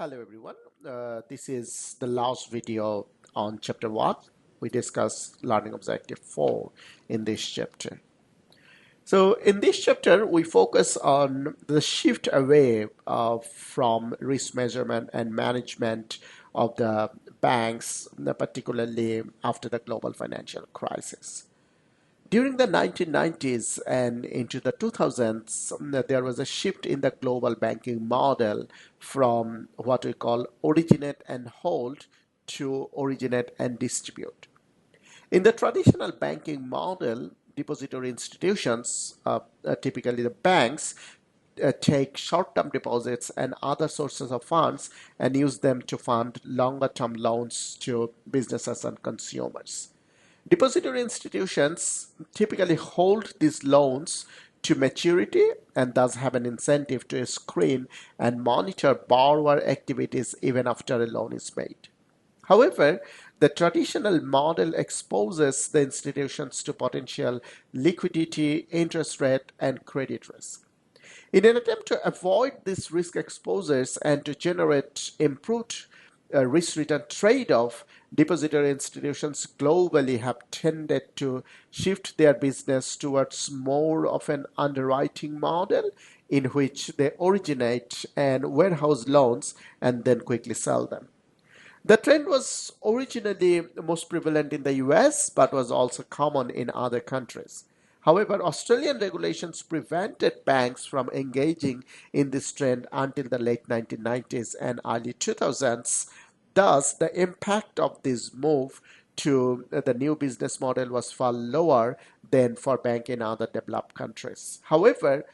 Hello everyone. This is the last video on chapter 1. We discuss learning objective 4 in this chapter. So in this chapter, we focus on the shift away from risk measurement and management of the banks, particularly after the global financial crisis. During the 1990s and into the 2000s, there was a shift in the global banking model from what we call originate and hold to originate and distribute. In the traditional banking model, depository institutions, typically the banks, take short-term deposits and other sources of funds and use them to fund longer-term loans to businesses and consumers. Depository institutions typically hold these loans to maturity and thus have an incentive to screen and monitor borrower activities even after a loan is made. However, the traditional model exposes the institutions to potential liquidity, interest rate, and credit risk. In an attempt to avoid these risk exposures and to generate improved risk-return trade-off, depository institutions globally have tended to shift their business towards more of an underwriting model in which they originate and warehouse loans and then quickly sell them. The trend was originally most prevalent in the US, but was also common in other countries. However, Australian regulations prevented banks from engaging in this trend until the late 1990s and early 2000s. Thus, the impact of this move to the new business model was far lower than for banks in other developed countries. However,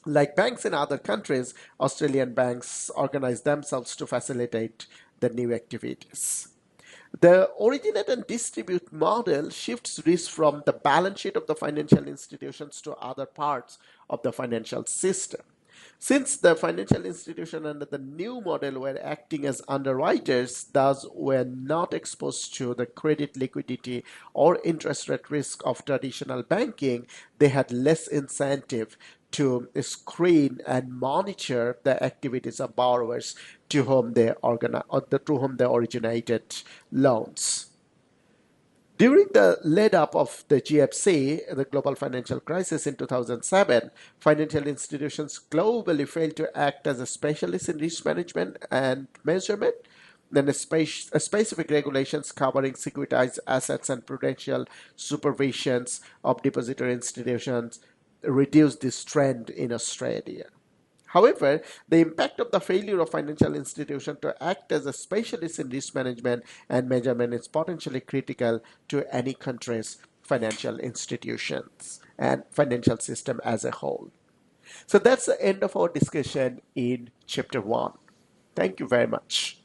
like banks in other countries, Australian banks organize themselves to facilitate the new activities. The originate and distribute model shifts risk from the balance sheet of the financial institutions to other parts of the financial system. Since the financial institution under the new model were acting as underwriters, thus were not exposed to the credit liquidity or interest rate risk of traditional banking, they had less incentive to screen and monitor the activities of borrowers to whom they originated loans. During the lead up of the GFC, the global financial crisis in 2007, financial institutions globally failed to act as a specialist in risk management and measurement. Then specific regulations covering securitized assets and prudential supervisions of depository institutions reduced this trend in Australia. However, the impact of the failure of financial institutions to act as a specialist in risk management and measurement is potentially critical to any country's financial institutions and financial system as a whole. So that's the end of our discussion in chapter 1. Thank you very much.